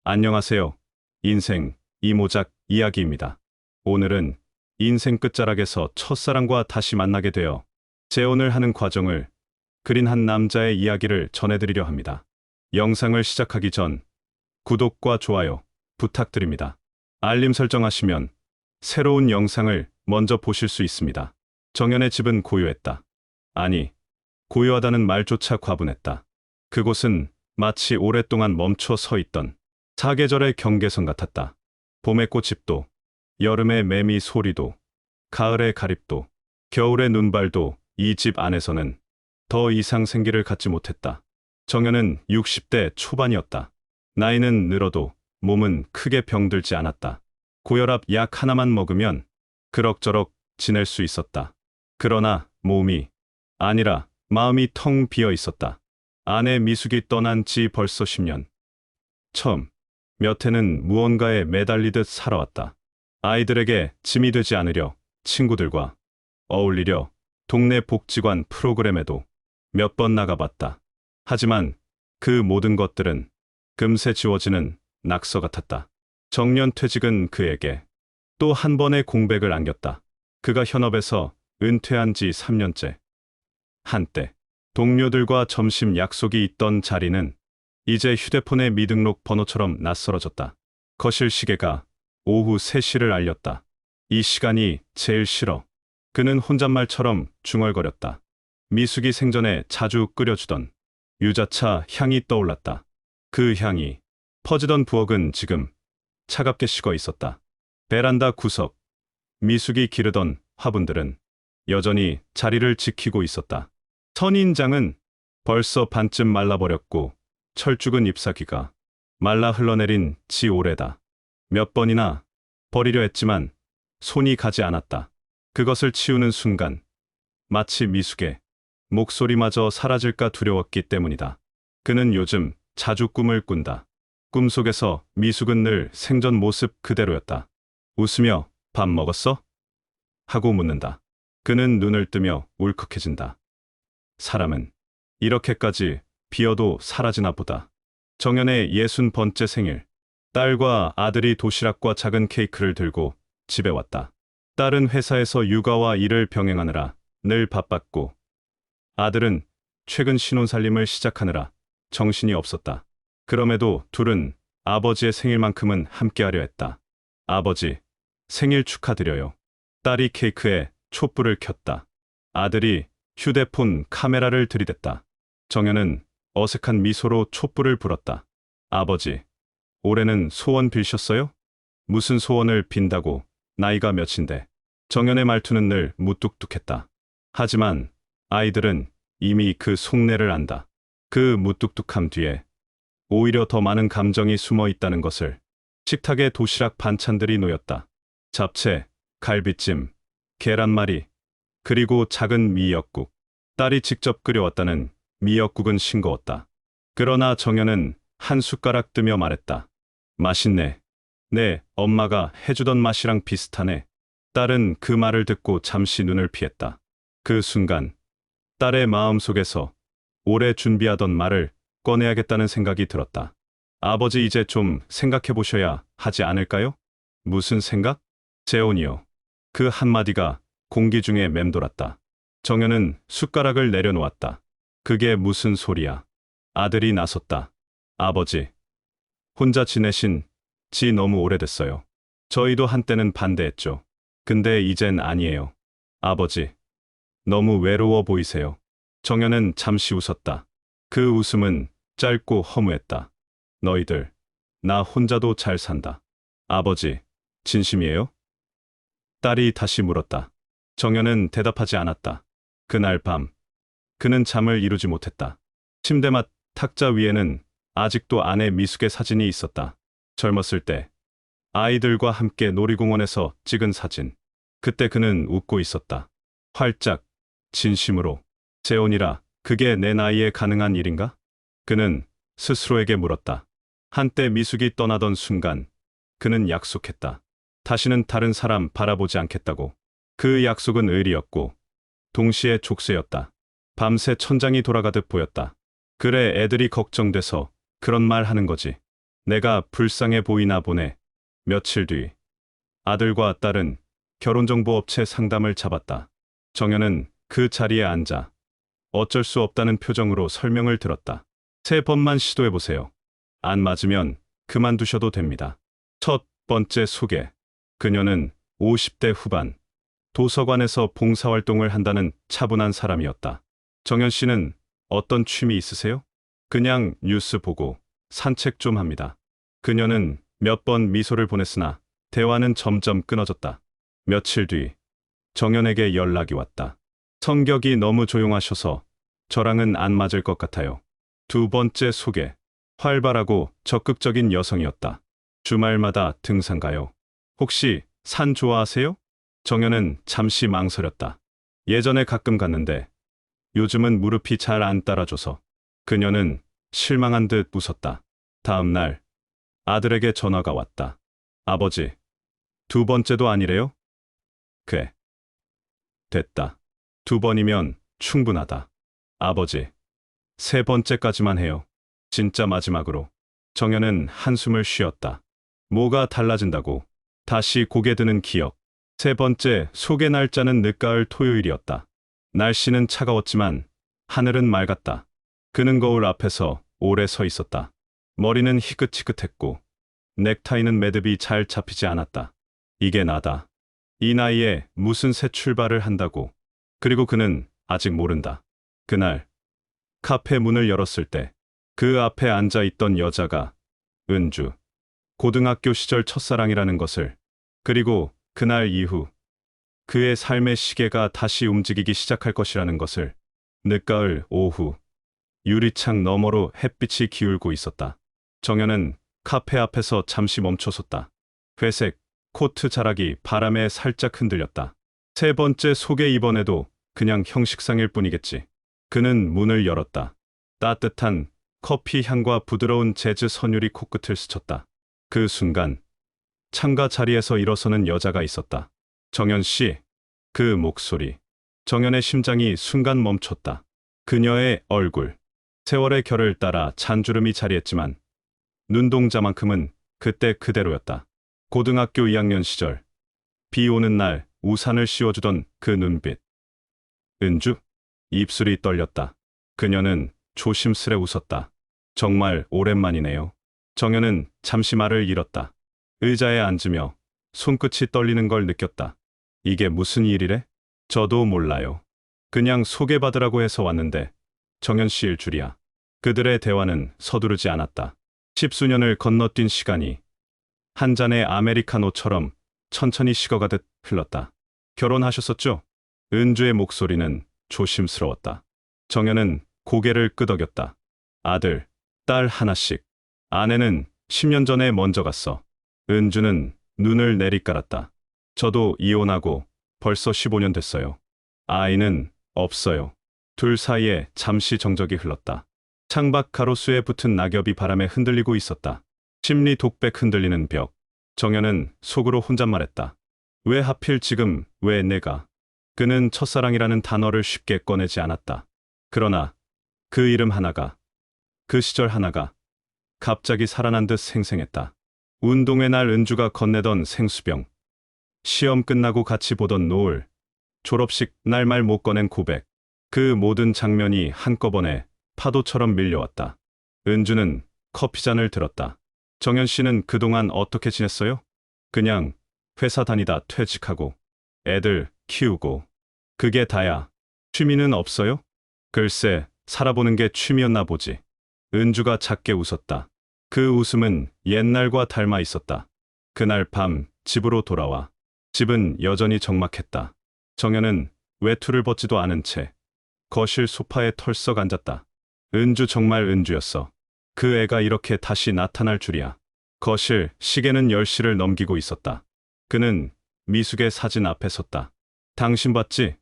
안녕하세요. 인생 이모작 이야기입니다. 오늘은 인생 끝자락에서 첫사랑과 다시 만나게 되어 재혼을 하는 과정을 그린 한 남자의 이야기를 전해드리려 합니다. 영상을 시작하기 전 구독과 좋아요 부탁드립니다. 알림 설정하시면 새로운 영상을 먼저 보실 수 있습니다. 정연의 집은 고요했다. 아니, 고요하다는 말조차 과분했다. 그곳은 마치 오랫동안 멈춰 서 있던 사계절의 경계선 같았다. 봄의 꽃잎도, 여름의 매미 소리도, 가을의 가립도, 겨울의 눈발도 이 집 안에서는 더 이상 생기를 갖지 못했다. 정연은 60대 초반이었다. 나이는 늘어도 몸은 크게 병들지 않았다. 고혈압 약 하나만 먹으면 그럭저럭 지낼 수 있었다. 그러나 몸이 아니라 마음이 텅 비어 있었다. 아내 미숙이 떠난 지 벌써 10년. 처음 몇 해는 무언가에 매달리듯 살아왔다. 아이들에게 짐이 되지 않으려 친구들과 어울리려 동네 복지관 프로그램에도 몇 번 나가봤다. 하지만 그 모든 것들은 금세 지워지는 낙서 같았다. 정년 퇴직은 그에게 또 한 번의 공백을 안겼다. 그가 현업에서 은퇴한 지 3년째. 한때 동료들과 점심 약속이 있던 자리는 이제 휴대폰의 미등록 번호처럼 낯설어졌다. 거실 시계가 오후 3시를 알렸다. 이 시간이 제일 싫어. 그는 혼잣말처럼 중얼거렸다. 미숙이 생전에 자주 끓여주던 유자차 향이 떠올랐다. 그 향이 퍼지던 부엌은 지금 차갑게 식어 있었다. 베란다 구석, 미숙이 기르던 화분들은 여전히 자리를 지키고 있었다. 선인장은 벌써 반쯤 말라버렸고 철쭉은 잎사귀가 말라 흘러내린 지 오래다. 몇 번이나 버리려 했지만 손이 가지 않았다. 그것을 치우는 순간 마치 미숙의 목소리마저 사라질까 두려웠기 때문이다. 그는 요즘 자주 꿈을 꾼다. 꿈속에서 미숙은 늘 생전 모습 그대로였다. 웃으며 밥 먹었어? 하고 묻는다. 그는 눈을 뜨며 울컥해진다. 사람은 이렇게까지 비어도 사라지나 보다. 정연의 60번째 생일. 딸과 아들이 도시락과 작은 케이크를 들고 집에 왔다. 딸은 회사에서 육아와 일을 병행하느라 늘 바빴고 아들은 최근 신혼살림을 시작하느라 정신이 없었다. 그럼에도 둘은 아버지의 생일만큼은 함께하려 했다. 아버지, 생일 축하드려요. 딸이 케이크에 촛불을 켰다. 아들이 휴대폰 카메라를 들이댔다. 정연은 어색한 미소로 촛불을 불었다. 아버지, 올해는 소원 빌셨어요? 무슨 소원을 빈다고, 나이가 몇인데. 정연의 말투는 늘 무뚝뚝했다. 하지만 아이들은 이미 그 속내를 안다. 그 무뚝뚝함 뒤에 오히려 더 많은 감정이 숨어 있다는 것을. 식탁에 도시락 반찬들이 놓였다. 잡채, 갈비찜, 계란말이, 그리고 작은 미역국. 딸이 직접 끓여왔다는 미역국은 싱거웠다. 그러나 정연은 한 숟가락 뜨며 말했다. 맛있네. 네, 엄마가 해주던 맛이랑 비슷하네. 딸은 그 말을 듣고 잠시 눈을 피했다. 그 순간 딸의 마음속에서 오래 준비하던 말을 꺼내야겠다는 생각이 들었다. 아버지, 이제 좀 생각해 보셔야 하지 않을까요? 무슨 생각? 재혼이요. 그 한마디가 공기 중에 맴돌았다. 정연은 숟가락을 내려놓았다. 그게 무슨 소리야? 아들이 나섰다. 아버지, 혼자 지내신 지 너무 오래됐어요. 저희도 한때는 반대했죠. 근데 이젠 아니에요. 아버지, 너무 외로워 보이세요. 정연은 잠시 웃었다. 그 웃음은 짧고 허무했다. 너희들, 나 혼자도 잘 산다. 아버지, 진심이에요? 딸이 다시 물었다. 정연은 대답하지 않았다. 그날 밤, 그는 잠을 이루지 못했다. 침대맡 탁자 위에는 아직도 아내 미숙의 사진이 있었다. 젊었을 때 아이들과 함께 놀이공원에서 찍은 사진. 그때 그는 웃고 있었다. 활짝, 진심으로. 재혼이라 그게 내 나이에 가능한 일인가? 그는 스스로에게 물었다. 한때 미숙이 떠나던 순간 그는 약속했다. 다시는 다른 사람 바라보지 않겠다고. 그 약속은 의리였고 동시에 족쇄였다. 밤새 천장이 돌아가듯 보였다. 그래, 애들이 걱정돼서 그런 말 하는 거지. 내가 불쌍해 보이나 보네. 며칠 뒤 아들과 딸은 결혼정보업체 상담을 잡았다. 정연은 그 자리에 앉아 어쩔 수 없다는 표정으로 설명을 들었다. 세 번만 시도해보세요. 안 맞으면 그만두셔도 됩니다. 첫 번째 소개. 그녀는 50대 후반, 도서관에서 봉사활동을 한다는 차분한 사람이었다. 정연 씨는 어떤 취미 있으세요? 그냥 뉴스 보고 산책 좀 합니다. 그녀는 몇 번 미소를 보냈으나 대화는 점점 끊어졌다. 며칠 뒤 정연에게 연락이 왔다. 성격이 너무 조용하셔서 저랑은 안 맞을 것 같아요. 두 번째 소개. 활발하고 적극적인 여성이었다. 주말마다 등산 가요. 혹시 산 좋아하세요? 정연은 잠시 망설였다. 예전에 가끔 갔는데 요즘은 무릎이 잘 안 따라줘서. 그녀는 실망한 듯 웃었다. 다음 날 아들에게 전화가 왔다. 아버지, 두 번째도 아니래요? 그래. 됐다. 두 번이면 충분하다. 아버지, 세 번째까지만 해요. 진짜 마지막으로. 정연은 한숨을 쉬었다. 뭐가 달라진다고. 다시 고개 드는 기억. 세 번째 소개 날짜는 늦가을 토요일이었다. 날씨는 차가웠지만 하늘은 맑았다. 그는 거울 앞에서 오래 서 있었다. 머리는 희끗희끗했고 넥타이는 매듭이 잘 잡히지 않았다. 이게 나다. 이 나이에 무슨 새 출발을 한다고. 그리고 그는 아직 모른다. 그날 카페 문을 열었을 때 그 앞에 앉아 있던 여자가 은주. 고등학교 시절 첫사랑이라는 것을, 그리고 그날 이후 그의 삶의 시계가 다시 움직이기 시작할 것이라는 것을. 늦가을 오후 유리창 너머로 햇빛이 기울고 있었다. 정연은 카페 앞에서 잠시 멈춰섰다. 회색 코트 자락이 바람에 살짝 흔들렸다. 세 번째 소개 이번에도 그냥 형식상일 뿐이겠지. 그는 문을 열었다. 따뜻한 커피 향과 부드러운 재즈 선율이 코끝을 스쳤다. 그 순간 창가 자리에서 일어서는 여자가 있었다. 정연 씨. 그 목소리. 정연의 심장이 순간 멈췄다. 그녀의 얼굴. 세월의 결을 따라 잔주름이 자리했지만 눈동자만큼은 그때 그대로였다. 고등학교 2학년 시절 비 오는 날 우산을 씌워주던 그 눈빛. 은주? 입술이 떨렸다. 그녀는 조심스레 웃었다. 정말 오랜만이네요. 정연은 잠시 말을 잃었다. 의자에 앉으며 손끝이 떨리는 걸 느꼈다. 이게 무슨 일이래? 저도 몰라요. 그냥 소개받으라고 해서 왔는데 정연 씨일 줄이야. 그들의 대화는 서두르지 않았다. 십수년을 건너뛴 시간이 한 잔의 아메리카노처럼 천천히 식어가듯 흘렀다. 결혼하셨었죠? 은주의 목소리는 조심스러웠다. 정연은 고개를 끄덕였다. 아들, 딸 하나씩. 아내는 10년 전에 먼저 갔어. 은주는 눈을 내리깔았다. 저도 이혼하고 벌써 15년 됐어요. 아이는 없어요. 둘 사이에 잠시 정적이 흘렀다. 창밖 가로수에 붙은 낙엽이 바람에 흔들리고 있었다. 심리 독백 흔들리는 벽. 정연은 속으로 혼잣말했다. 왜 하필 지금, 왜 내가. 그는 첫사랑이라는 단어를 쉽게 꺼내지 않았다. 그러나 그 이름 하나가, 그 시절 하나가 갑자기 살아난 듯 생생했다. 운동회 날 은주가 건네던 생수병. 시험 끝나고 같이 보던 노을. 졸업식 날 말 못 꺼낸 고백. 그 모든 장면이 한꺼번에 파도처럼 밀려왔다. 은주는 커피잔을 들었다. 정연 씨는 그동안 어떻게 지냈어요? 그냥 회사 다니다 퇴직하고 애들 키우고. 그게 다야. 취미는 없어요? 글쎄, 살아보는 게 취미였나 보지. 은주가 작게 웃었다. 그 웃음은 옛날과 닮아 있었다. 그날 밤 집으로 돌아와. 집은 여전히 적막했다. 정연은 외투를 벗지도 않은 채 거실 소파에 털썩 앉았다. 은주 정말 은주였어. 그 애가 이렇게 다시 나타날 줄이야. 거실 시계는 10시를 넘기고 있었다. 그는 미숙의 사진 앞에 섰다. 당신 봤지?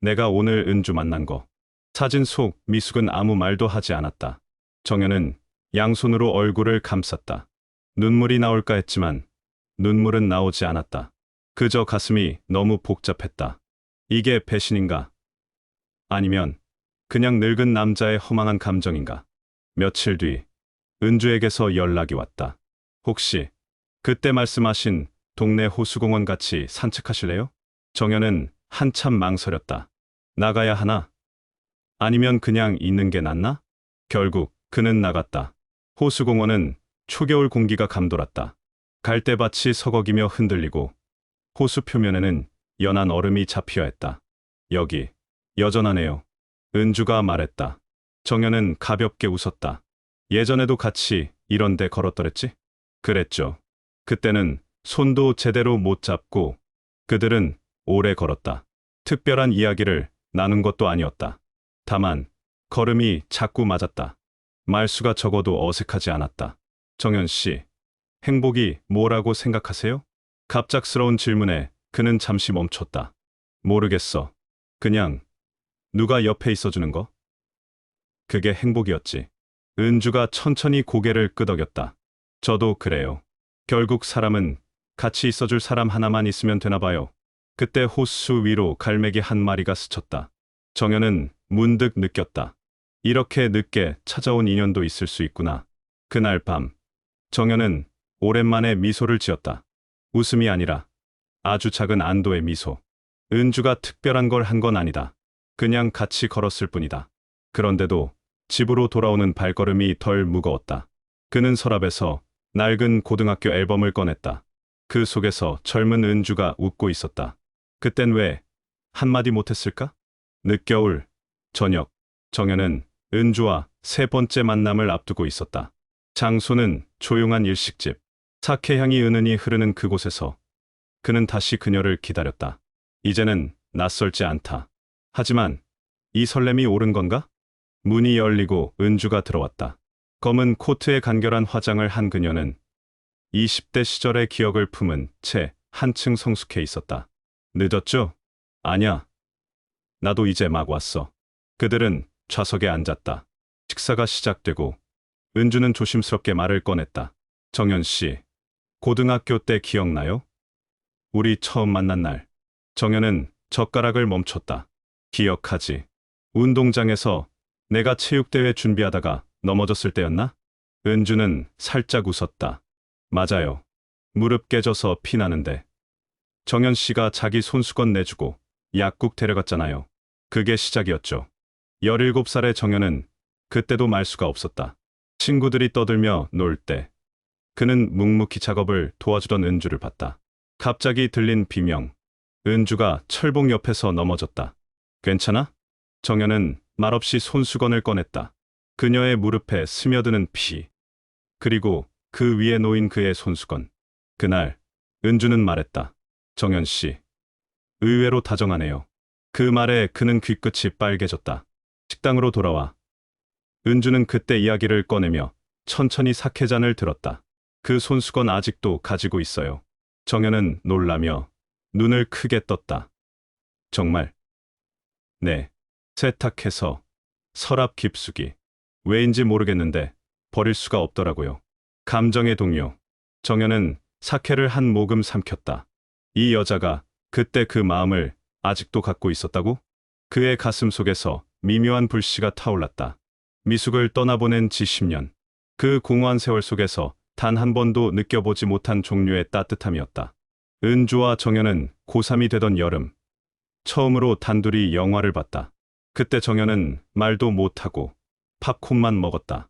내가 오늘 은주 만난 거. 사진 속 미숙은 아무 말도 하지 않았다. 정연은 양손으로 얼굴을 감쌌다. 눈물이 나올까 했지만 눈물은 나오지 않았다. 그저 가슴이 너무 복잡했다. 이게 배신인가? 아니면 그냥 늙은 남자의 허망한 감정인가? 며칠 뒤 은주에게서 연락이 왔다. 혹시 그때 말씀하신 동네 호수공원 같이 산책하실래요? 정연은 한참 망설였다. 나가야 하나? 아니면 그냥 있는 게 낫나? 결국 그는 나갔다. 호수공원은 초겨울 공기가 감돌았다. 갈대밭이 서걱이며 흔들리고 호수 표면에는 연한 얼음이 잡혀 있다. 여기 여전하네요. 은주가 말했다. 정연은 가볍게 웃었다. 예전에도 같이 이런 데 걸었더랬지? 그랬죠. 그때는 손도 제대로 못 잡고 그들은 오래 걸었다. 특별한 이야기를 나눈 것도 아니었다. 다만 걸음이 자꾸 맞았다. 말수가 적어도 어색하지 않았다. 정연 씨, 행복이 뭐라고 생각하세요? 갑작스러운 질문에 그는 잠시 멈췄다. 모르겠어. 그냥 누가 옆에 있어주는 거? 그게 행복이었지. 은주가 천천히 고개를 끄덕였다. 저도 그래요. 결국 사람은 같이 있어줄 사람 하나만 있으면 되나 봐요. 그때 호수 위로 갈매기 한 마리가 스쳤다. 정연은 문득 느꼈다. 이렇게 늦게 찾아온 인연도 있을 수 있구나. 그날 밤, 정연은 오랜만에 미소를 지었다. 웃음이 아니라 아주 작은 안도의 미소. 은주가 특별한 걸 한 건 아니다. 그냥 같이 걸었을 뿐이다. 그런데도 집으로 돌아오는 발걸음이 덜 무거웠다. 그는 서랍에서 낡은 고등학교 앨범을 꺼냈다. 그 속에서 젊은 은주가 웃고 있었다. 그땐 왜 한마디 못했을까? 늦겨울 저녁, 정연은 은주와 세 번째 만남을 앞두고 있었다. 장소는 조용한 일식집. 사케향이 은은히 흐르는 그곳에서 그는 다시 그녀를 기다렸다. 이제는 낯설지 않다. 하지만 이 설렘이 옳은 건가? 문이 열리고 은주가 들어왔다. 검은 코트에 간결한 화장을 한 그녀는 20대 시절의 기억을 품은 채 한층 성숙해 있었다. 늦었죠? 아냐. 나도 이제 막 왔어. 그들은 좌석에 앉았다. 식사가 시작되고 은주는 조심스럽게 말을 꺼냈다. 정연 씨, 고등학교 때 기억나요? 우리 처음 만난 날. 정연은 젓가락을 멈췄다. 기억하지. 운동장에서 내가 체육대회 준비하다가 넘어졌을 때였나? 은주는 살짝 웃었다. 맞아요. 무릎 깨져서 피 나는데. 정연 씨가 자기 손수건 내주고 약국 데려갔잖아요. 그게 시작이었죠. 17살의 정연은 그때도 말 수가 없었다. 친구들이 떠들며 놀 때 그는 묵묵히 작업을 도와주던 은주를 봤다. 갑자기 들린 비명. 은주가 철봉 옆에서 넘어졌다. 괜찮아? 정연은 말없이 손수건을 꺼냈다. 그녀의 무릎에 스며드는 피. 그리고 그 위에 놓인 그의 손수건. 그날 은주는 말했다. 정연 씨, 의외로 다정하네요. 그 말에 그는 귀끝이 빨개졌다. 식당으로 돌아와 은주는 그때 이야기를 꺼내며 천천히 사케잔을 들었다. 그 손수건 아직도 가지고 있어요. 정연은 놀라며 눈을 크게 떴다. 정말? 네. 세탁해서 서랍 깊숙이. 왜인지 모르겠는데 버릴 수가 없더라고요. 감정의 동요. 정연은 사케를 한 모금 삼켰다. 이 여자가 그때 그 마음을 아직도 갖고 있었다고? 그의 가슴 속에서 미묘한 불씨가 타올랐다. 미숙을 떠나보낸 지 10년. 그 공허한 세월 속에서 단 한 번도 느껴보지 못한 종류의 따뜻함이었다. 은주와 정연은 고3이 되던 여름, 처음으로 단둘이 영화를 봤다. 그때 정연은 말도 못하고 팝콘만 먹었다.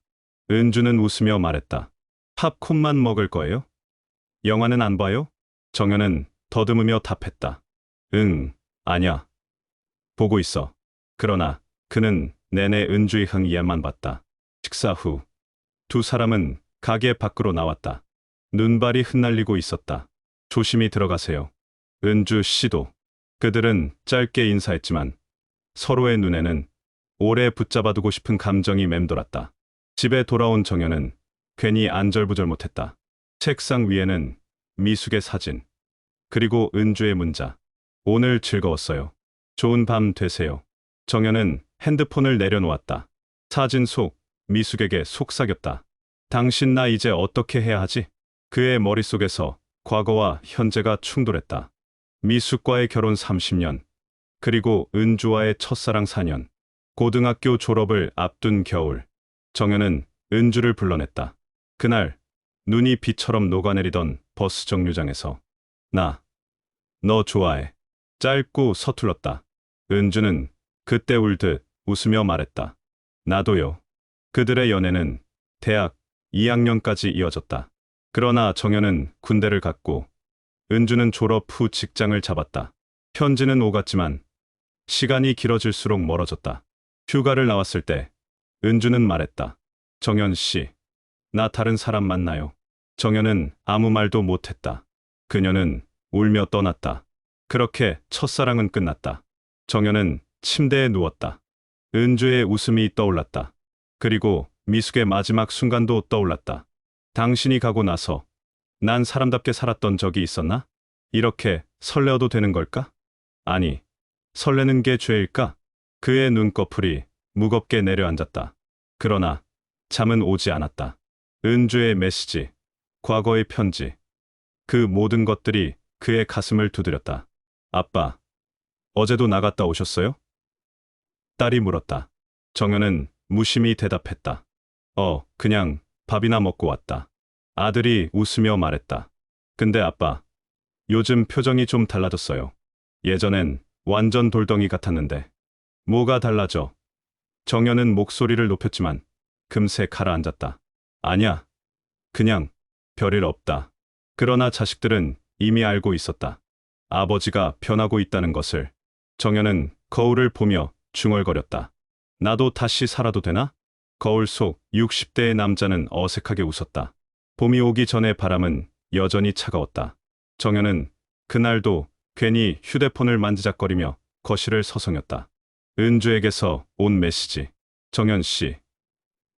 은주는 웃으며 말했다. 팝콘만 먹을 거예요? 영화는 안 봐요? 정연은 더듬으며 답했다. 응, 아냐. 보고 있어. 그러나 그는 내내 은주의 흥이야만 봤다. 식사 후 두 사람은 가게 밖으로 나왔다. 눈발이 흩날리고 있었다. 조심히 들어가세요. 은주 씨도. 그들은 짧게 인사했지만 서로의 눈에는 오래 붙잡아두고 싶은 감정이 맴돌았다. 집에 돌아온 정연은 괜히 안절부절 못했다. 책상 위에는 미숙의 사진, 그리고 은주의 문자. 오늘 즐거웠어요. 좋은 밤 되세요. 정연은 핸드폰을 내려놓았다. 사진 속 미숙에게 속삭였다. 당신 나 이제 어떻게 해야 하지? 그의 머릿속에서 과거와 현재가 충돌했다. 미숙과의 결혼 30년, 그리고 은주와의 첫사랑 4년, 고등학교 졸업을 앞둔 겨울. 정연은 은주를 불러냈다. 그날 눈이 비처럼 녹아내리던 버스 정류장에서 나, 너 좋아해. 짧고 서툴렀다. 은주는 그때 울듯 웃으며 말했다. 나도요. 그들의 연애는 대학 2학년까지 이어졌다. 그러나 정연은 군대를 갔고 은주는 졸업 후 직장을 잡았다. 편지는 오갔지만 시간이 길어질수록 멀어졌다. 휴가를 나왔을 때 은주는 말했다. 정연 씨, 나 다른 사람 만나요. 정연은 아무 말도 못했다. 그녀는 울며 떠났다. 그렇게 첫사랑은 끝났다. 정연은 침대에 누웠다. 은주의 웃음이 떠올랐다. 그리고 미숙의 마지막 순간도 떠올랐다. 당신이 가고 나서 난 사람답게 살았던 적이 있었나? 이렇게 설레어도 되는 걸까? 아니, 설레는 게 죄일까? 그의 눈꺼풀이 무겁게 내려앉았다. 그러나 잠은 오지 않았다. 은주의 메시지, 과거의 편지, 그 모든 것들이 그의 가슴을 두드렸다. 아빠, 어제도 나갔다 오셨어요? 딸이 물었다. 정연은 무심히 대답했다. 그냥 밥이나 먹고 왔다. 아들이 웃으며 말했다. 근데 아빠, 요즘 표정이 좀 달라졌어요. 예전엔 완전 돌덩이 같았는데. 뭐가 달라져? 정연은 목소리를 높였지만 금세 가라앉았다. 아냐, 그냥 별일 없다. 그러나 자식들은 이미 알고 있었다. 아버지가 변하고 있다는 것을. 정연은 거울을 보며 중얼거렸다. 나도 다시 살아도 되나? 거울 속 60대의 남자는 어색하게 웃었다. 봄이 오기 전의 바람은 여전히 차가웠다. 정연은 그날도 괜히 휴대폰을 만지작거리며 거실을 서성였다. 은주에게서 온 메시지. 정연 씨,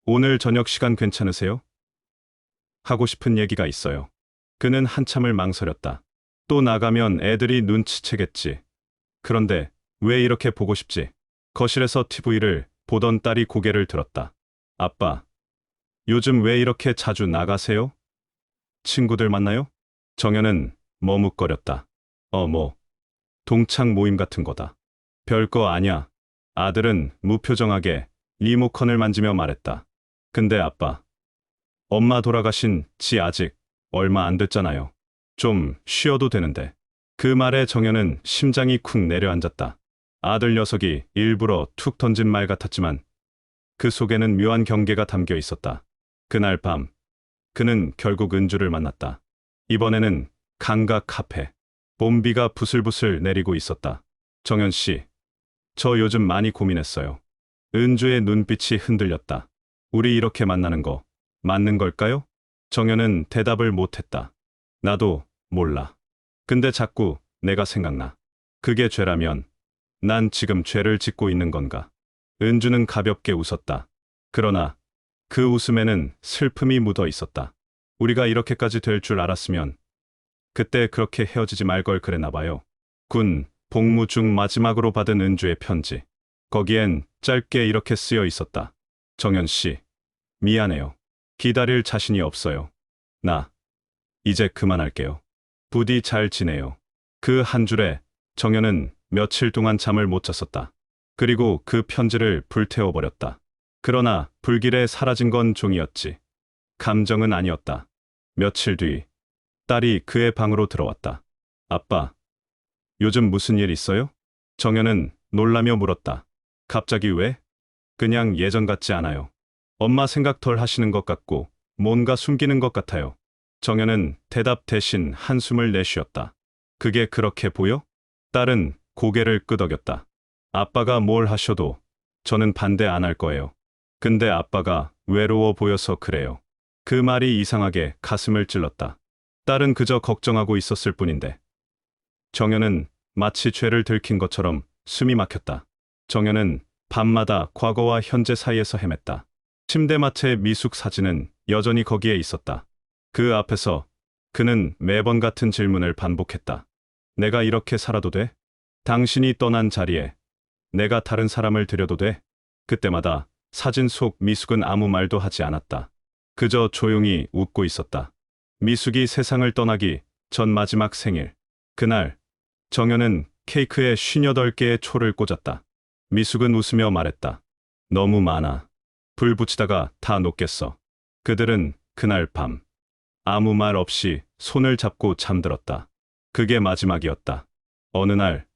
오늘 저녁 시간 괜찮으세요? 하고 싶은 얘기가 있어요. 그는 한참을 망설였다. 또 나가면 애들이 눈치채겠지. 그런데 왜 이렇게 보고 싶지? 거실에서 TV를 보던 딸이 고개를 들었다. 아빠, 요즘 왜 이렇게 자주 나가세요? 친구들 만나요? 정연은 머뭇거렸다. 동창 모임 같은 거다. 별거 아냐. 아들은 무표정하게 리모컨을 만지며 말했다. 근데 아빠, 엄마 돌아가신 지 아직 얼마 안 됐잖아요. 좀 쉬어도 되는데. 그 말에 정연은 심장이 쿵 내려앉았다. 아들 녀석이 일부러 툭 던진 말 같았지만 그 속에는 묘한 경계가 담겨 있었다. 그날 밤, 그는 결국 은주를 만났다. 이번에는 강가 카페. 봄비가 부슬부슬 내리고 있었다. 정연 씨, 저 요즘 많이 고민했어요. 은주의 눈빛이 흔들렸다. 우리 이렇게 만나는 거 맞는 걸까요? 정연은 대답을 못했다. 나도 몰라. 근데 자꾸 내가 생각나. 그게 죄라면 난 지금 죄를 짓고 있는 건가? 은주는 가볍게 웃었다. 그러나 그 웃음에는 슬픔이 묻어 있었다. 우리가 이렇게까지 될 줄 알았으면 그때 그렇게 헤어지지 말 걸 그랬나 봐요. 군 복무 중 마지막으로 받은 은주의 편지. 거기엔 짧게 이렇게 쓰여 있었다. 정연 씨, 미안해요. 기다릴 자신이 없어요. 나 이제 그만할게요. 부디 잘 지내요. 그 한 줄에 정연은 며칠 동안 잠을 못 잤었다. 그리고 그 편지를 불태워버렸다. 그러나 불길에 사라진 건 종이었지. 감정은 아니었다. 며칠 뒤 딸이 그의 방으로 들어왔다. 아빠, 요즘 무슨 일 있어요? 정연은 놀라며 물었다. 갑자기 왜? 그냥 예전 같지 않아요. 엄마 생각 덜 하시는 것 같고 뭔가 숨기는 것 같아요. 정연은 대답 대신 한숨을 내쉬었다. 그게 그렇게 보여? 딸은 고개를 끄덕였다. 아빠가 뭘 하셔도 저는 반대 안 할 거예요. 근데 아빠가 외로워 보여서 그래요. 그 말이 이상하게 가슴을 찔렀다. 딸은 그저 걱정하고 있었을 뿐인데. 정연은 마치 죄를 들킨 것처럼 숨이 막혔다. 정연은 밤마다 과거와 현재 사이에서 헤맸다. 침대맡의 미숙 사진은 여전히 거기에 있었다. 그 앞에서 그는 매번 같은 질문을 반복했다. 내가 이렇게 살아도 돼? 당신이 떠난 자리에 내가 다른 사람을 들여도 돼? 그때마다 사진 속 미숙은 아무 말도 하지 않았다. 그저 조용히 웃고 있었다. 미숙이 세상을 떠나기 전 마지막 생일. 그날 정연은 케이크에 58개의 초를 꽂았다. 미숙은 웃으며 말했다. 너무 많아. 불 붙이다가 다 녹겠어. 그들은 그날 밤 아무 말 없이 손을 잡고 잠들었다. 그게 마지막이었다. 어느 날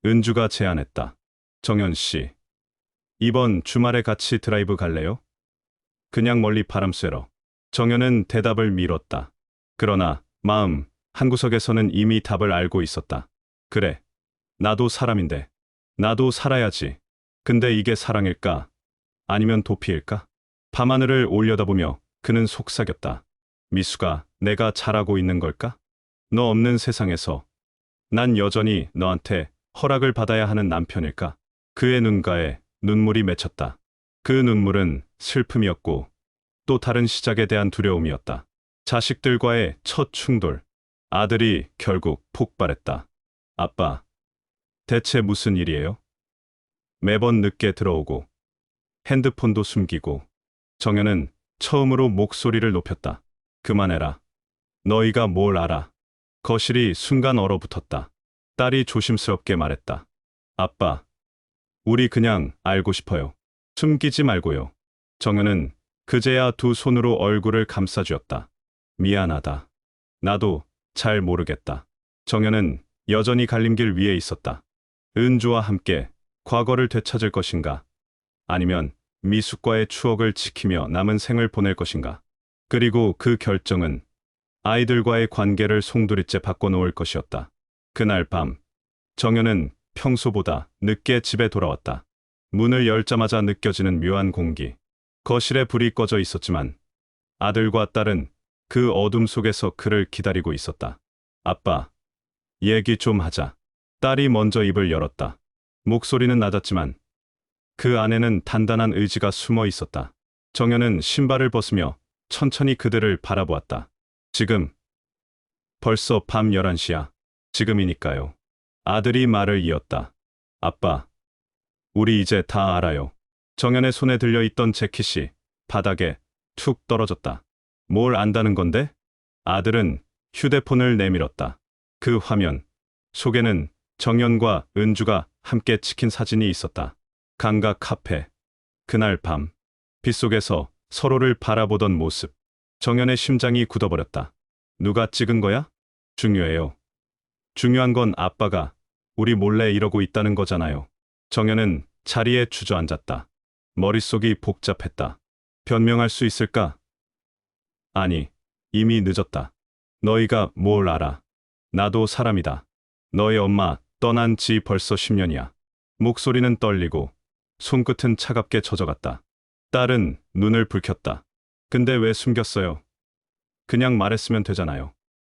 은주가 제안했다. 정연 씨, 이번 주말에 같이 드라이브 갈래요? 그냥 멀리 바람 쐬러. 정연은 대답을 미뤘다. 그러나 마음 한구석에서는 이미 답을 알고 있었다. 그래, 나도 사람인데. 나도 살아야지. 근데 이게 사랑일까? 아니면 도피일까? 밤하늘을 올려다보며 그는 속삭였다. 미수가, 내가 잘하고 있는 걸까? 너 없는 세상에서 난 여전히 너한테 허락을 받아야 하는 남편일까? 그의 눈가에 눈물이 맺혔다. 그 눈물은 슬픔이었고 또 다른 시작에 대한 두려움이었다. 자식들과의 첫 충돌. 아들이 결국 폭발했다. 아빠, 대체 무슨 일이에요? 매번 늦게 들어오고 핸드폰도 숨기고. 정연은 처음으로 목소리를 높였다. 그만해라. 너희가 뭘 알아. 거실이 순간 얼어붙었다. 딸이 조심스럽게 말했다. 아빠, 우리 그냥 알고 싶어요. 숨기지 말고요. 정연은 그제야 두 손으로 얼굴을 감싸주었다. 미안하다. 나도 잘 모르겠다. 정연은 여전히 갈림길 위에 있었다. 은주와 함께 과거를 되찾을 것인가? 아니면 미숙과의 추억을 지키며 남은 생을 보낼 것인가? 그리고 그 결정은 아이들과의 관계를 송두리째 바꿔놓을 것이었다. 그날 밤, 정연은 평소보다 늦게 집에 돌아왔다. 문을 열자마자 느껴지는 묘한 공기. 거실에 불이 꺼져 있었지만 아들과 딸은 그 어둠 속에서 그를 기다리고 있었다. 아빠, 얘기 좀 하자. 딸이 먼저 입을 열었다. 목소리는 낮았지만 그 안에는 단단한 의지가 숨어 있었다. 정연은 신발을 벗으며 천천히 그들을 바라보았다. 지금, 벌써 밤 11시야. 지금이니까요. 아들이 말을 이었다. 아빠, 우리 이제 다 알아요. 정연의 손에 들려있던 재킷이 바닥에 툭 떨어졌다. 뭘 안다는 건데? 아들은 휴대폰을 내밀었다. 그 화면 속에는 정연과 은주가 함께 찍힌 사진이 있었다. 강가 카페. 그날 밤, 빗속에서 서로를 바라보던 모습. 정연의 심장이 굳어버렸다. 누가 찍은 거야? 중요해요. 중요한 건 아빠가 우리 몰래 이러고 있다는 거잖아요. 정연은 자리에 주저앉았다. 머릿속이 복잡했다. 변명할 수 있을까? 아니, 이미 늦었다. 너희가 뭘 알아? 나도 사람이다. 너희 엄마 떠난 지 벌써 10년이야. 목소리는 떨리고 손끝은 차갑게 젖어갔다. 딸은 눈을 붉혔다. 근데 왜 숨겼어요? 그냥 말했으면 되잖아요.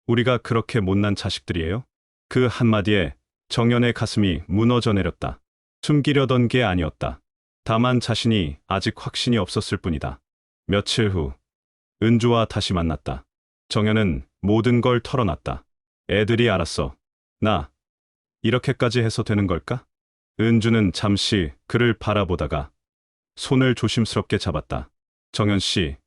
우리가 그렇게 못난 자식들이에요? 그 한마디에 정연의 가슴이 무너져 내렸다. 숨기려던 게 아니었다. 다만 자신이 아직 확신이 없었을 뿐이다. 며칠 후, 은주와 다시 만났다. 정연은 모든 걸 털어놨다. 애들이 알았어. 나, 이렇게까지 해서 되는 걸까? 은주는 잠시 그를 바라보다가 손을 조심스럽게 잡았다. 정연 씨,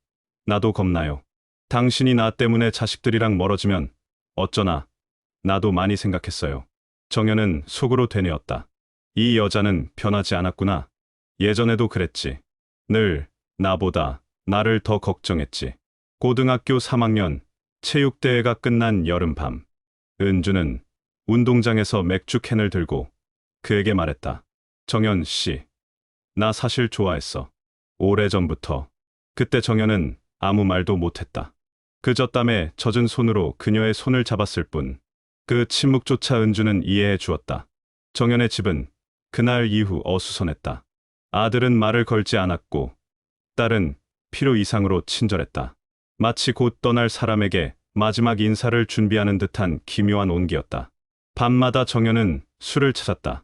나도 겁나요. 당신이 나 때문에 자식들이랑 멀어지면 어쩌나. 나도 많이 생각했어요. 정연은 속으로 되뇌었다. 이 여자는 변하지 않았구나. 예전에도 그랬지. 늘 나보다 나를 더 걱정했지. 고등학교 3학년 체육대회가 끝난 여름밤. 은주는 운동장에서 맥주캔을 들고 그에게 말했다. 정연 씨, 나 사실 좋아했어. 오래전부터. 그때 정연은 아무 말도 못했다. 그저 땀에 젖은 손으로 그녀의 손을 잡았을 뿐. 그 침묵조차 은주는 이해해 주었다. 정연의 집은 그날 이후 어수선했다. 아들은 말을 걸지 않았고 딸은 필요 이상으로 친절했다. 마치 곧 떠날 사람에게 마지막 인사를 준비하는 듯한 기묘한 온기였다. 밤마다 정연은 술을 찾았다.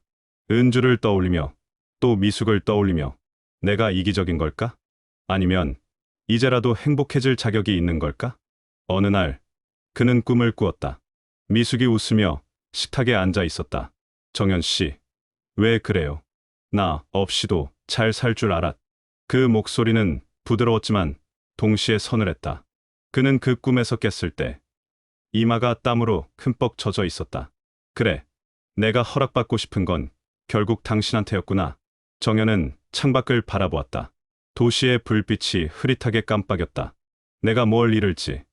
은주를 떠올리며 또 미숙을 떠올리며 내가 이기적인 걸까? 아니면 이제라도 행복해질 자격이 있는 걸까? 어느 날 그는 꿈을 꾸었다. 미숙이 웃으며 식탁에 앉아 있었다. 정연 씨, 왜 그래요? 나 없이도 잘 살 줄 알았. 그 목소리는 부드러웠지만 동시에 서늘했다. 그는 그 꿈에서 깼을 때 이마가 땀으로 흠뻑 젖어 있었다. 그래, 내가 허락받고 싶은 건 결국 당신한테였구나. 정연은 창밖을 바라보았다. 도시의 불빛이 흐릿하게 깜빡였다. 내가 뭘 잃을지,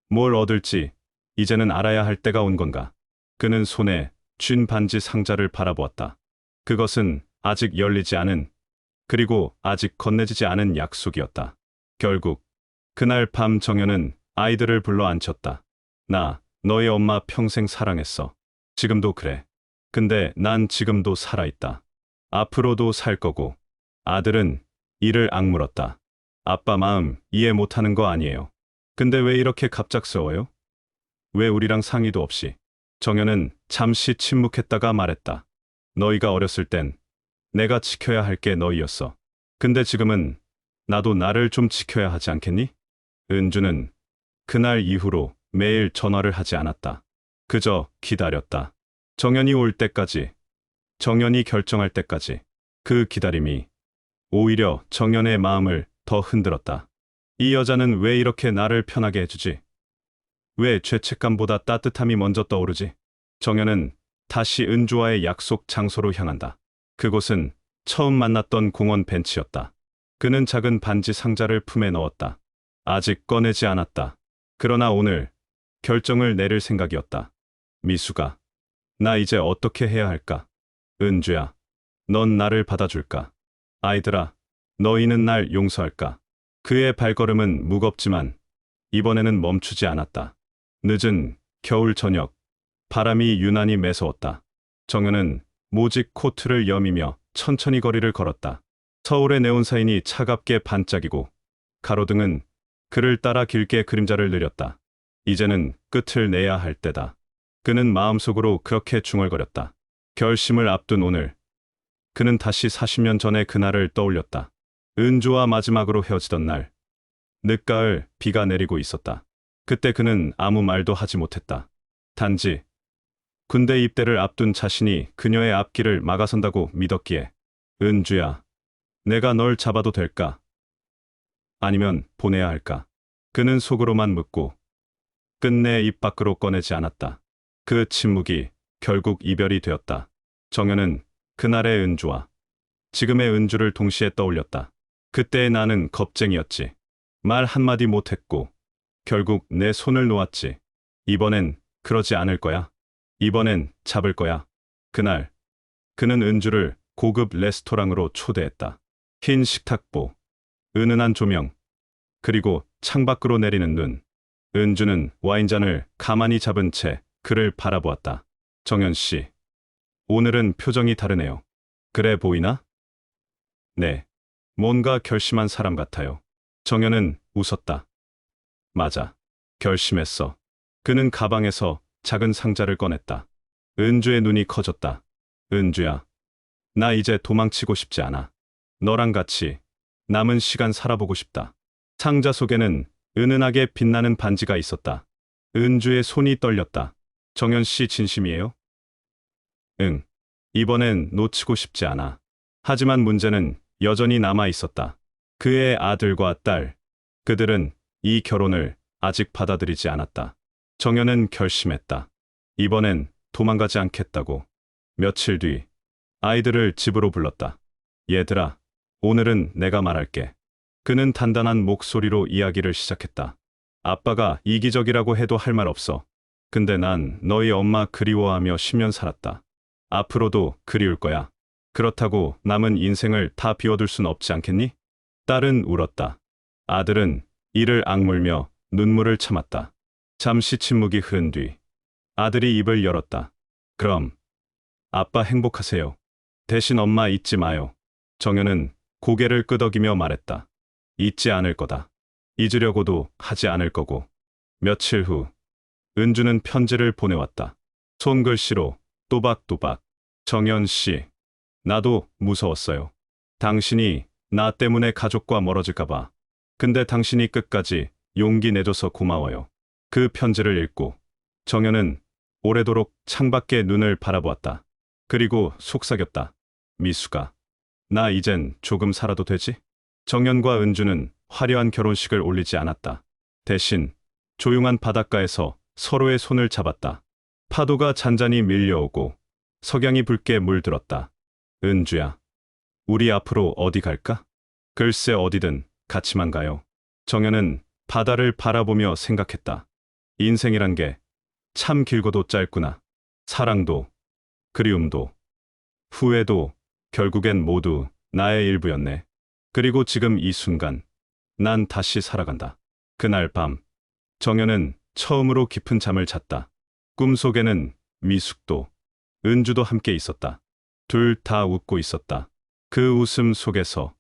뭘 얻을지 이제는 알아야 할 때가 온 건가. 그는 손에 쥔 반지 상자를 바라보았다. 그것은 아직 열리지 않은, 그리고 아직 건네지지 않은 약속이었다. 결국 그날 밤 정연은 아이들을 불러 앉혔다. 나 너의 엄마 평생 사랑했어. 지금도 그래. 근데 난 지금도 살아있다. 앞으로도 살 거고. 아들은 이를 악물었다. 아빠 마음 이해 못하는 거 아니에요. 근데 왜 이렇게 갑작스러워요? 왜 우리랑 상의도 없이? 정연은 잠시 침묵했다가 말했다. 너희가 어렸을 땐 내가 지켜야 할 게 너희였어. 근데 지금은 나도 나를 좀 지켜야 하지 않겠니? 은주는 그날 이후로 매일 전화를 하지 않았다. 그저 기다렸다. 정연이 올 때까지, 정연이 결정할 때까지. 그 기다림이 오히려 정연의 마음을 더 흔들었다. 이 여자는 왜 이렇게 나를 편하게 해주지? 왜 죄책감보다 따뜻함이 먼저 떠오르지? 정연은 다시 은주와의 약속 장소로 향한다. 그곳은 처음 만났던 공원 벤치였다. 그는 작은 반지 상자를 품에 넣었다. 아직 꺼내지 않았다. 그러나 오늘 결정을 내릴 생각이었다. 미수가, 나 이제 어떻게 해야 할까? 은주야, 넌 나를 받아줄까? 아이들아, 너희는 날 용서할까? 그의 발걸음은 무겁지만 이번에는 멈추지 않았다. 늦은 겨울 저녁, 바람이 유난히 매서웠다. 정연은 모직 코트를 여미며 천천히 거리를 걸었다. 서울의 네온사인이 차갑게 반짝이고 가로등은 그를 따라 길게 그림자를 늘렸다. 이제는 끝을 내야 할 때다. 그는 마음속으로 그렇게 중얼거렸다. 결심을 앞둔 오늘, 그는 다시 40년 전의 그날을 떠올렸다. 은주와 마지막으로 헤어지던 날, 늦가을 비가 내리고 있었다. 그때 그는 아무 말도 하지 못했다. 단지 군대 입대를 앞둔 자신이 그녀의 앞길을 막아선다고 믿었기에. 은주야, 내가 널 잡아도 될까? 아니면 보내야 할까? 그는 속으로만 묻고 끝내 입 밖으로 꺼내지 않았다. 그 침묵이 결국 이별이 되었다. 정연은 그날의 은주와 지금의 은주를 동시에 떠올렸다. 그때의 나는 겁쟁이였지. 말 한마디 못했고 결국 내 손을 놓았지. 이번엔 그러지 않을 거야. 이번엔 잡을 거야. 그날 그는 은주를 고급 레스토랑으로 초대했다. 흰 식탁보, 은은한 조명, 그리고 창밖으로 내리는 눈. 은주는 와인잔을 가만히 잡은 채 그를 바라보았다. 정연 씨, 오늘은 표정이 다르네요. 그래 보이나? 네. 뭔가 결심한 사람 같아요. 정연은 웃었다. 맞아. 결심했어. 그는 가방에서 작은 상자를 꺼냈다. 은주의 눈이 커졌다. 은주야, 나 이제 도망치고 싶지 않아. 너랑 같이 남은 시간 살아보고 싶다. 상자 속에는 은은하게 빛나는 반지가 있었다. 은주의 손이 떨렸다. 정연 씨 진심이에요? 응. 이번엔 놓치고 싶지 않아. 하지만 문제는 여전히 남아 있었다. 그의 아들과 딸, 그들은 이 결혼을 아직 받아들이지 않았다. 정연은 결심했다. 이번엔 도망가지 않겠다고. 며칠 뒤 아이들을 집으로 불렀다. 얘들아, 오늘은 내가 말할게. 그는 단단한 목소리로 이야기를 시작했다. 아빠가 이기적이라고 해도 할 말 없어. 근데 난 너희 엄마 그리워하며 10년 살았다. 앞으로도 그리울 거야. 그렇다고 남은 인생을 다 비워둘 순 없지 않겠니? 딸은 울었다. 아들은 이를 악물며 눈물을 참았다. 잠시 침묵이 흐른 뒤 아들이 입을 열었다. 그럼 아빠 행복하세요. 대신 엄마 잊지 마요. 정연은 고개를 끄덕이며 말했다. 잊지 않을 거다. 잊으려고도 하지 않을 거고. 며칠 후 은주는 편지를 보내왔다. 손글씨로 또박또박. 정연 씨, 나도 무서웠어요. 당신이 나 때문에 가족과 멀어질까봐. 근데 당신이 끝까지 용기 내줘서 고마워요. 그 편지를 읽고 정연은 오래도록 창밖에 눈을 바라보았다. 그리고 속삭였다. 미수가, 나 이젠 조금 살아도 되지? 정연과 은주는 화려한 결혼식을 올리지 않았다. 대신 조용한 바닷가에서 서로의 손을 잡았다. 파도가 잔잔히 밀려오고 석양이 붉게 물들었다. 은주야, 우리 앞으로 어디 갈까? 글쎄 어디든 같이만 가요. 정연은 바다를 바라보며 생각했다. 인생이란 게 참 길고도 짧구나. 사랑도, 그리움도, 후회도 결국엔 모두 나의 일부였네. 그리고 지금 이 순간, 난 다시 살아간다. 그날 밤, 정연은 처음으로 깊은 잠을 잤다. 꿈속에는 미숙도, 은주도 함께 있었다. 둘 다 웃고 있었다. 그 웃음 속에서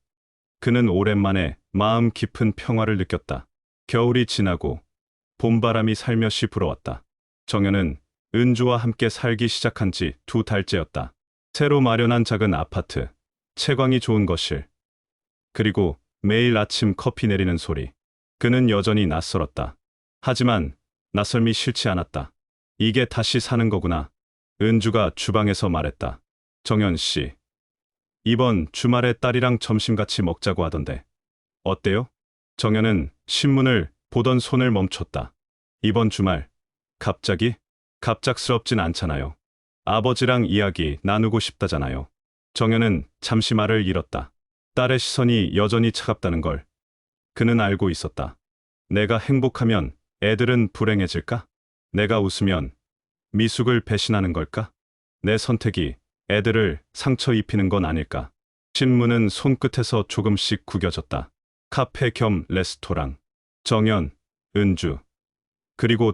그는 오랜만에 마음 깊은 평화를 느꼈다. 겨울이 지나고 봄바람이 살며시 불어왔다. 정연은 은주와 함께 살기 시작한 지 2달째였다. 새로 마련한 작은 아파트, 채광이 좋은 거실, 그리고 매일 아침 커피 내리는 소리. 그는 여전히 낯설었다. 하지만 낯설미 싫지 않았다. 이게 다시 사는 거구나. 은주가 주방에서 말했다. 정연 씨, 이번 주말에 딸이랑 점심 같이 먹자고 하던데 어때요? 정연은 신문을 보던 손을 멈췄다. 이번 주말, 갑자기? 갑작스럽진 않잖아요. 아버지랑 이야기 나누고 싶다잖아요. 정연은 잠시 말을 잃었다. 딸의 시선이 여전히 차갑다는 걸 그는 알고 있었다. 내가 행복하면 애들은 불행해질까? 내가 웃으면 미숙을 배신하는 걸까? 내 선택이 애들을 상처 입히는 건 아닐까? 신문은 손끝에서 조금씩 구겨졌다. 카페 겸 레스토랑. 정연, 은주, 그리고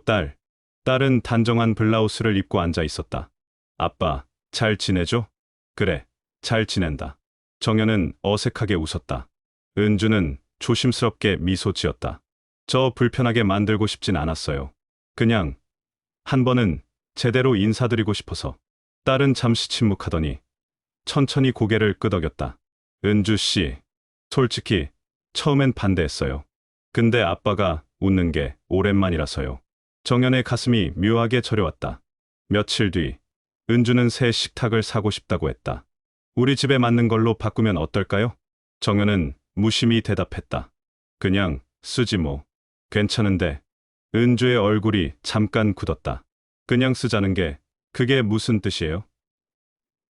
딸은 단정한 블라우스를 입고 앉아 있었다. 아빠, 잘 지내죠? 그래, 잘 지낸다. 정연은 어색하게 웃었다. 은주는 조심스럽게 미소 지었다. 저 불편하게 만들고 싶진 않았어요. 그냥 한 번은 제대로 인사드리고 싶어서. 딸은 잠시 침묵하더니 천천히 고개를 끄덕였다. 은주 씨, 솔직히 처음엔 반대했어요. 근데 아빠가 웃는 게 오랜만이라서요. 정연의 가슴이 묘하게 저려왔다. 며칠 뒤, 은주는 새 식탁을 사고 싶다고 했다. 우리 집에 맞는 걸로 바꾸면 어떨까요? 정연은 무심히 대답했다. 그냥 쓰지 뭐. 괜찮은데. 은주의 얼굴이 잠깐 굳었다. 그냥 쓰자는 게 그게 무슨 뜻이에요?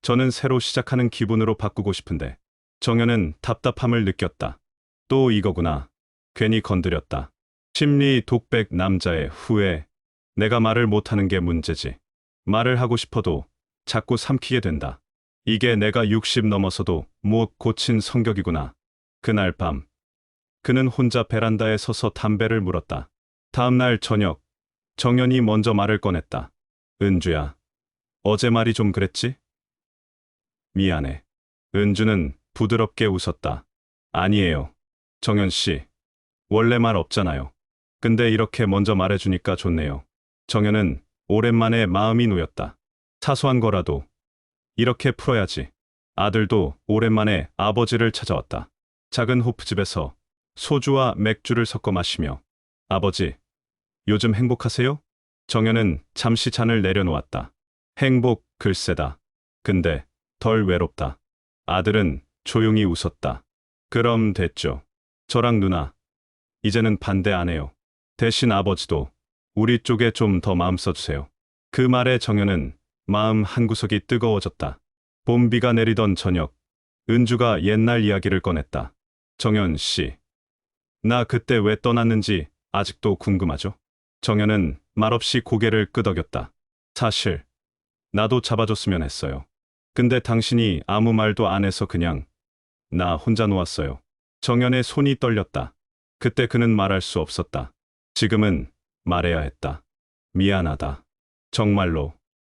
저는 새로 시작하는 기분으로 바꾸고 싶은데. 정연은 답답함을 느꼈다. 또 이거구나. 괜히 건드렸다. 심리 독백 남자의 후회. 내가 말을 못하는 게 문제지. 말을 하고 싶어도 자꾸 삼키게 된다. 이게 내가 60 넘어서도 못 고친 성격이구나. 그날 밤, 그는 혼자 베란다에 서서 담배를 물었다. 다음 날 저녁, 정연이 먼저 말을 꺼냈다. 은주야, 어제 말이 좀 그랬지? 미안해. 은주는 부드럽게 웃었다. 아니에요. 정연 씨, 원래 말 없잖아요. 근데 이렇게 먼저 말해주니까 좋네요. 정연은 오랜만에 마음이 놓였다. 사소한 거라도 이렇게 풀어야지. 아들도 오랜만에 아버지를 찾아왔다. 작은 호프집에서 소주와 맥주를 섞어 마시며 아버지, 요즘 행복하세요? 정연은 잠시 잔을 내려놓았다. 행복, 글쎄다. 근데 덜 외롭다. 아들은 조용히 웃었다. 그럼 됐죠. 저랑 누나, 이제는 반대 안 해요. 대신 아버지도 우리 쪽에 좀 더 마음 써주세요. 그 말에 정연은 마음 한구석이 뜨거워졌다. 봄비가 내리던 저녁, 은주가 옛날 이야기를 꺼냈다. 정연 씨, 나 그때 왜 떠났는지 아직도 궁금하죠? 정연은 말없이 고개를 끄덕였다. 사실 나도 잡아줬으면 했어요. 근데 당신이 아무 말도 안 해서 그냥 나 혼자 놓았어요. 정연의 손이 떨렸다. 그때 그는 말할 수 없었다. 지금은 말해야 했다. 미안하다. 정말로.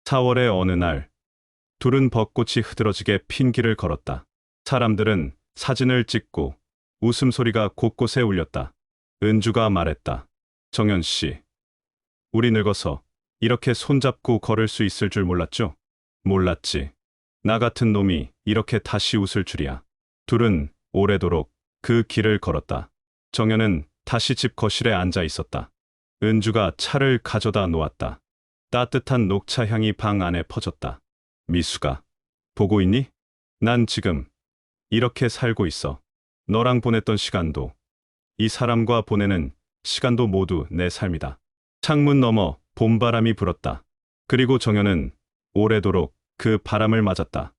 4월의 어느 날, 둘은 벚꽃이 흐드러지게 핀 길을 걸었다. 사람들은 사진을 찍고 웃음소리가 곳곳에 울렸다. 은주가 말했다. 정연 씨, 우리 늙어서 이렇게 손잡고 걸을 수 있을 줄 몰랐죠? 몰랐지. 나 같은 놈이 이렇게 다시 웃을 줄이야. 둘은 오래도록 그 길을 걸었다. 정연은 다시 집 거실에 앉아 있었다. 은주가 차를 가져다 놓았다. 따뜻한 녹차 향이 방 안에 퍼졌다. 미수가, 보고 있니? 난 지금 이렇게 살고 있어. 너랑 보냈던 시간도, 이 사람과 보내는 시간도 모두 내 삶이다. 창문 너머 봄바람이 불었다. 그리고 정연은 오래도록 그 바람을 맞았다.